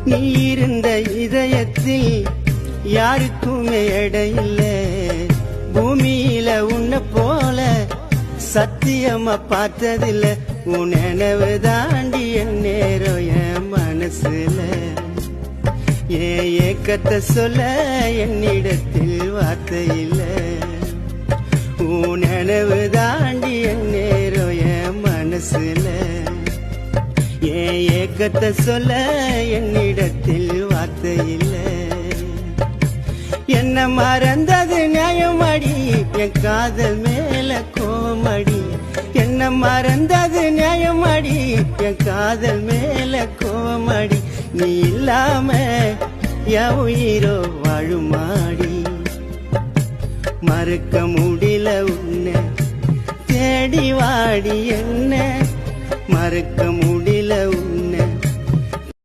நீ இருந்த இதயத்தில் யாருக்குமே இடையில்ல. பூமியில உன்னை போல சத்தியமா பார்த்ததில்ல. உன் நினைவு தாண்டி என் நேரம் என் மனசுல. ஏன் ஏக்கத்தை சொல்ல என்னிடத்தில் வார்த்தை இல்ல. உன் நினைவு தாண்டி என் நேரம் என் மனசுல. ஏன் ஏக்கத்தை சொல்ல என்னிடத்தில் வார்த்தை இல்ல. என்ன மறந்தது நியாயமடி என் காதல் மேல கோமடி. என்ன மறந்தது நியாயமடி என் காதல் மேல கோமடி. நீ இல்லாம என் உயிரோ வாழுமாடி. மறுக்க முடியல உன்னை தேடி வாடி என்ன. மறுக்க முடியல உன்னை